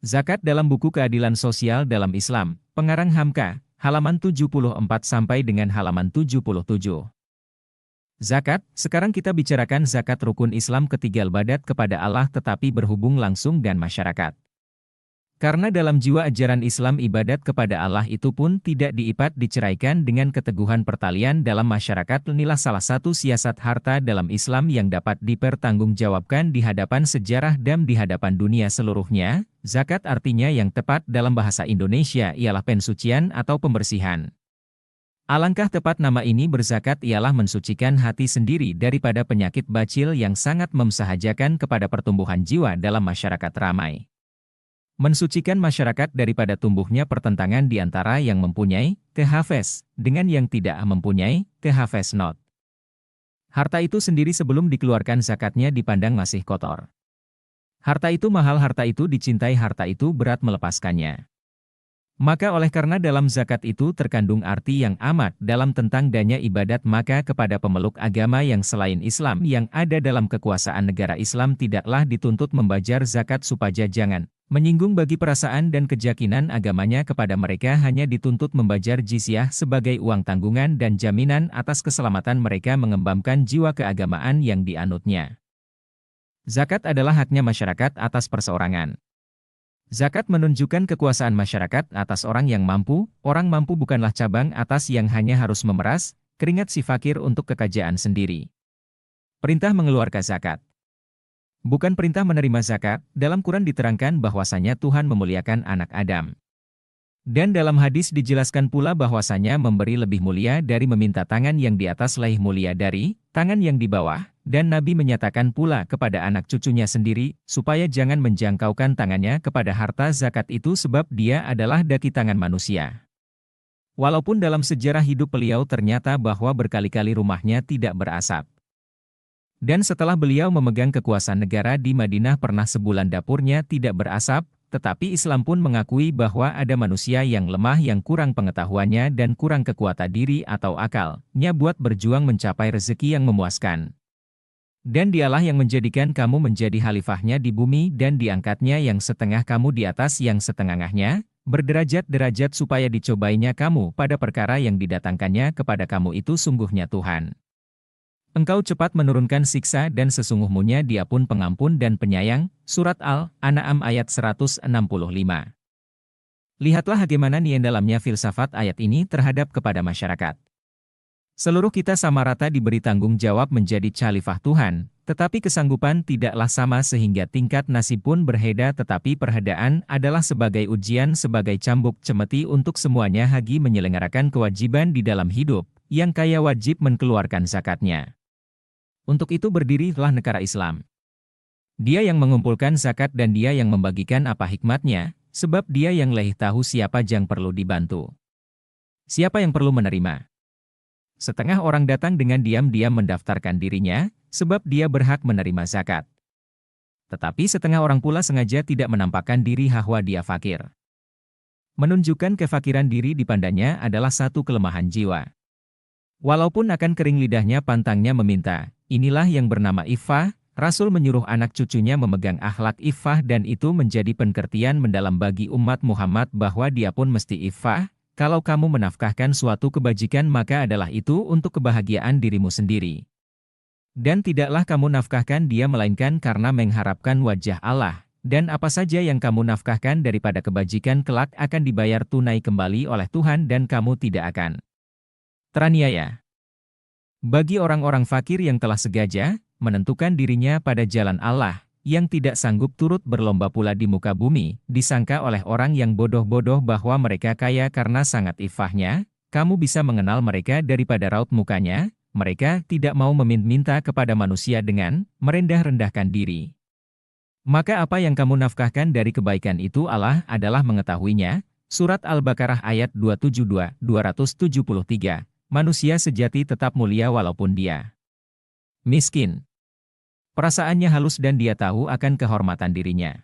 Zakat dalam buku Keadilan Sosial dalam Islam, pengarang Hamka, halaman 74 sampai dengan halaman 77. Zakat, sekarang kita bicarakan zakat rukun Islam ketiga ibadat kepada Allah tetapi berhubung langsung dan masyarakat. Karena dalam jiwa ajaran Islam ibadat kepada Allah itu pun tidak diipat diceraikan dengan keteguhan pertalian dalam masyarakat. Inilah salah satu siasat harta dalam Islam yang dapat dipertanggungjawabkan di hadapan sejarah dan di hadapan dunia seluruhnya. Zakat artinya yang tepat dalam bahasa Indonesia ialah pensucian atau pembersihan. Alangkah tepat nama ini berzakat ialah mensucikan hati sendiri daripada penyakit bacil yang sangat memsahajakan kepada pertumbuhan jiwa dalam masyarakat ramai. Mensucikan masyarakat daripada tumbuhnya pertentangan di antara yang mempunyai, THFS, dengan yang tidak mempunyai, THFS not. Harta itu sendiri sebelum dikeluarkan zakatnya dipandang masih kotor. Harta itu mahal, harta itu dicintai, harta itu berat melepaskannya. Maka oleh karena dalam zakat itu terkandung arti yang amat dalam tentang danya ibadat, maka kepada pemeluk agama yang selain Islam yang ada dalam kekuasaan negara Islam tidaklah dituntut membayar zakat supaya jangan menyinggung bagi perasaan dan keyakinan agamanya. Kepada mereka hanya dituntut membayar jizyah sebagai uang tanggungan dan jaminan atas keselamatan mereka mengembangkan jiwa keagamaan yang dianutnya. Zakat adalah haknya masyarakat atas perseorangan. Zakat menunjukkan kekuasaan masyarakat atas orang yang mampu. Orang mampu bukanlah cabang atas yang hanya harus memeras keringat si fakir untuk kekayaan sendiri. Perintah mengeluarkan zakat bukan perintah menerima zakat. Dalam Quran diterangkan bahwasanya Tuhan memuliakan anak Adam. Dan dalam hadis dijelaskan pula bahwasanya memberi lebih mulia dari meminta, tangan yang di atas lebih mulia dari tangan yang di bawah. Dan Nabi menyatakan pula kepada anak cucunya sendiri, supaya jangan menjangkaukan tangannya kepada harta zakat itu sebab dia adalah daki tangan manusia. Walaupun dalam sejarah hidup beliau ternyata bahwa berkali-kali rumahnya tidak berasap. Dan setelah beliau memegang kekuasaan negara di Madinah pernah sebulan dapurnya tidak berasap, tetapi Islam pun mengakui bahwa ada manusia yang lemah, yang kurang pengetahuannya dan kurang kekuatan diri atau akalnya buat berjuang mencapai rezeki yang memuaskan. Dan dialah yang menjadikan kamu menjadi khalifahnya di bumi dan diangkatnya yang setengah kamu di atas yang setengahnya, berderajat-derajat supaya dicobainya kamu pada perkara yang didatangkannya kepada kamu itu sungguhnya Tuhan. Engkau cepat menurunkan siksa dan sesungguhnya Dia pun pengampun dan penyayang. Surat Al-An'am ayat 165. Lihatlah bagaimana nih dalamnya filsafat ayat ini terhadap kepada masyarakat. Seluruh kita sama rata diberi tanggung jawab menjadi khalifah Tuhan, tetapi kesanggupan tidaklah sama sehingga tingkat nasib pun berbeda, tetapi perbedaan adalah sebagai ujian, sebagai cambuk cemeti untuk semuanya hagi menyelenggarakan kewajiban di dalam hidup, yang kaya wajib mengeluarkan zakatnya. Untuk itu berdirilah negara Islam. Dia yang mengumpulkan zakat dan dia yang membagikan apa hikmatnya, sebab dia yang lebih tahu siapa yang perlu dibantu. Siapa yang perlu menerima. Setengah orang datang dengan diam-diam mendaftarkan dirinya, sebab dia berhak menerima zakat. Tetapi setengah orang pula sengaja tidak menampakkan diri bahwa dia fakir. Menunjukkan kefakiran diri dipandangnya adalah satu kelemahan jiwa. Walaupun akan kering lidahnya pantangnya meminta, inilah yang bernama iffah. Rasul menyuruh anak cucunya memegang akhlak iffah dan itu menjadi pengertian mendalam bagi umat Muhammad bahwa dia pun mesti iffah. Kalau kamu menafkahkan suatu kebajikan maka adalah itu untuk kebahagiaan dirimu sendiri. Dan tidaklah kamu nafkahkan dia melainkan karena mengharapkan wajah Allah. Dan apa saja yang kamu nafkahkan daripada kebajikan kelak akan dibayar tunai kembali oleh Tuhan dan kamu tidak akan teraniaya. Bagi orang-orang fakir yang telah sengaja menentukan dirinya pada jalan Allah, yang tidak sanggup turut berlomba pula di muka bumi, disangka oleh orang yang bodoh-bodoh bahwa mereka kaya karena sangat iffahnya, kamu bisa mengenal mereka daripada raut mukanya, mereka tidak mau meminta kepada manusia dengan merendah-rendahkan diri. Maka apa yang kamu nafkahkan dari kebaikan itu Allah adalah mengetahuinya. Surat Al-Baqarah ayat 272-273, manusia sejati tetap mulia walaupun dia miskin. Perasaannya halus dan dia tahu akan kehormatan dirinya.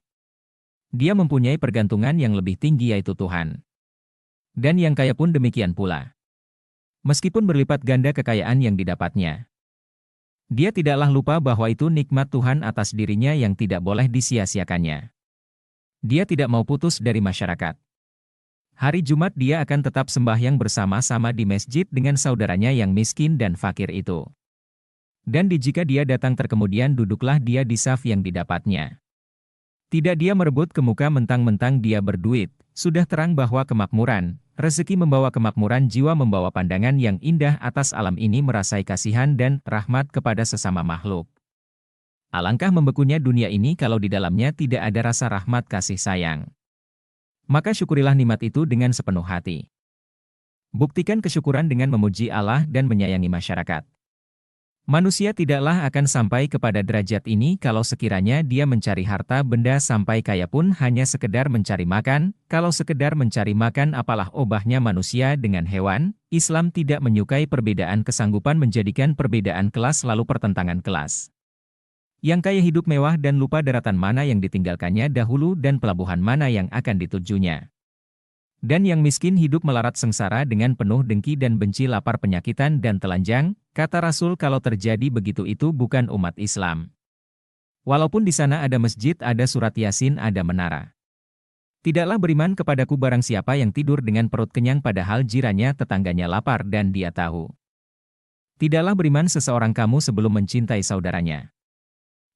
Dia mempunyai pergantungan yang lebih tinggi yaitu Tuhan. Dan yang kaya pun demikian pula. Meskipun berlipat ganda kekayaan yang didapatnya. Dia tidaklah lupa bahwa itu nikmat Tuhan atas dirinya yang tidak boleh disia-siakannya. Dia tidak mau putus dari masyarakat. Hari Jumat dia akan tetap sembahyang bersama-sama di masjid dengan saudaranya yang miskin dan fakir itu. Dan jika dia datang terkemudian duduklah dia di saf yang didapatnya. Tidak dia merebut ke muka mentang-mentang dia berduit, sudah terang bahwa kemakmuran, rezeki membawa kemakmuran jiwa membawa pandangan yang indah atas alam ini merasai kasihan dan rahmat kepada sesama makhluk. Alangkah membekunya dunia ini kalau di dalamnya tidak ada rasa rahmat kasih sayang. Maka syukurilah nikmat itu dengan sepenuh hati. Buktikan kesyukuran dengan memuji Allah dan menyayangi masyarakat. Manusia tidaklah akan sampai kepada derajat ini kalau sekiranya dia mencari harta benda sampai kaya pun hanya sekedar mencari makan. Kalau sekedar mencari makan apalah obahnya manusia dengan hewan. Islam tidak menyukai perbedaan kesanggupan menjadikan perbedaan kelas lalu pertentangan kelas. Yang kaya hidup mewah dan lupa daratan mana yang ditinggalkannya dahulu dan pelabuhan mana yang akan ditujunya. Dan yang miskin hidup melarat sengsara dengan penuh dengki dan benci lapar penyakitan dan telanjang, kata Rasul kalau terjadi begitu itu bukan umat Islam. Walaupun di sana ada masjid, ada surat Yasin, ada menara. Tidaklah beriman kepadaku barang siapa yang tidur dengan perut kenyang padahal jirannya tetangganya lapar dan dia tahu. Tidaklah beriman seseorang kamu sebelum mencintai saudaranya.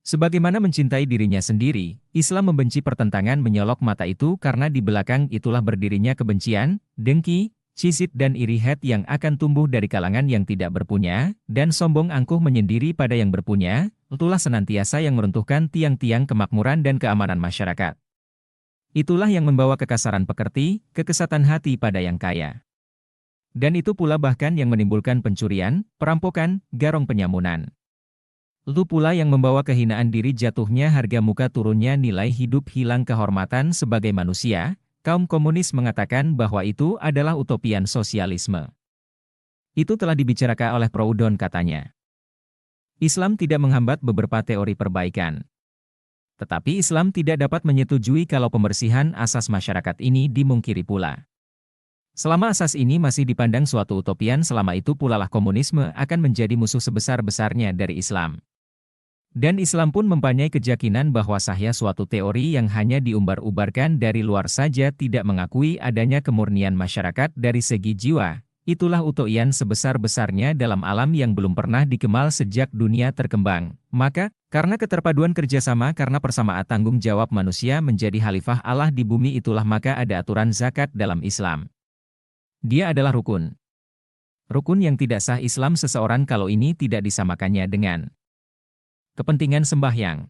Sebagaimana mencintai dirinya sendiri, Islam membenci pertentangan menyolok mata itu karena di belakang itulah berdirinya kebencian, dengki, cisit dan iri het yang akan tumbuh dari kalangan yang tidak berpunya, dan sombong angkuh menyendiri pada yang berpunya, itulah senantiasa yang meruntuhkan tiang-tiang kemakmuran dan keamanan masyarakat. Itulah yang membawa kekasaran pekerti, kekesatan hati pada yang kaya. Dan itu pula bahkan yang menimbulkan pencurian, perampokan, garong penyamunan. Itu pula yang membawa kehinaan diri jatuhnya harga muka turunnya nilai hidup hilang kehormatan sebagai manusia. Kaum komunis mengatakan bahwa itu adalah utopian sosialisme. Itu telah dibicarakan oleh Proudhon katanya. Islam tidak menghambat beberapa teori perbaikan. Tetapi Islam tidak dapat menyetujui kalau pembersihan asas masyarakat ini dimungkiri pula. Selama asas ini masih dipandang suatu utopian selama itu pula lah komunisme akan menjadi musuh sebesar-besarnya dari Islam. Dan Islam pun mempunyai keyakinan bahwa sahnya suatu teori yang hanya diumbar-ubarkan dari luar saja tidak mengakui adanya kemurnian masyarakat dari segi jiwa. Itulah utopian sebesar-besarnya dalam alam yang belum pernah dikemal sejak dunia terkembang. Maka, karena keterpaduan kerjasama karena persamaan tanggung jawab manusia menjadi khalifah Allah di bumi itulah maka ada aturan zakat dalam Islam. Dia adalah rukun. Rukun yang tidak sah Islam seseorang kalau ini tidak disamakannya dengan kepentingan sembahyang.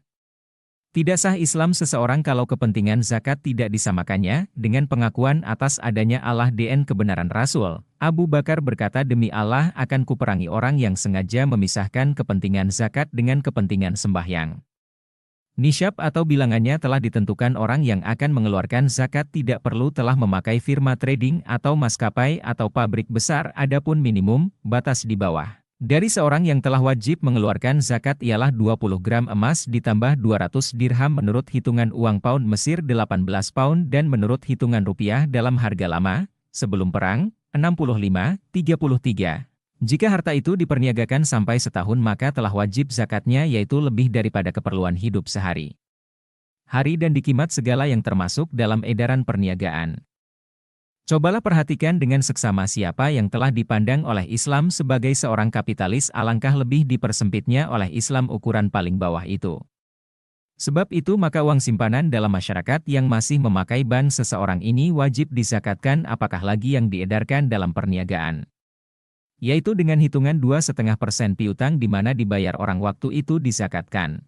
Tidak sah Islam seseorang kalau kepentingan zakat tidak disamakannya dengan pengakuan atas adanya Allah dan kebenaran Rasul. Abu Bakar berkata demi Allah akan kuperangi orang yang sengaja memisahkan kepentingan zakat dengan kepentingan sembahyang. Nisyab atau bilangannya telah ditentukan orang yang akan mengeluarkan zakat tidak perlu telah memakai firma trading atau maskapai atau pabrik besar adapun minimum, batas di bawah. Dari seorang yang telah wajib mengeluarkan zakat ialah 20 gram emas ditambah 200 dirham menurut hitungan uang pound Mesir 18 pound dan menurut hitungan rupiah dalam harga lama, sebelum perang, 65,33. Jika harta itu diperniagakan sampai setahun maka telah wajib zakatnya yaitu lebih daripada keperluan hidup sehari. Hari dan dikimat segala yang termasuk dalam edaran perniagaan. Cobalah perhatikan dengan seksama siapa yang telah dipandang oleh Islam sebagai seorang kapitalis alangkah lebih dipersempitnya oleh Islam ukuran paling bawah itu. Sebab itu maka uang simpanan dalam masyarakat yang masih memakai bank seseorang ini wajib dizakatkan apakah lagi yang diedarkan dalam perniagaan. Yaitu dengan hitungan 2,5% piutang di mana dibayar orang waktu itu dizakatkan.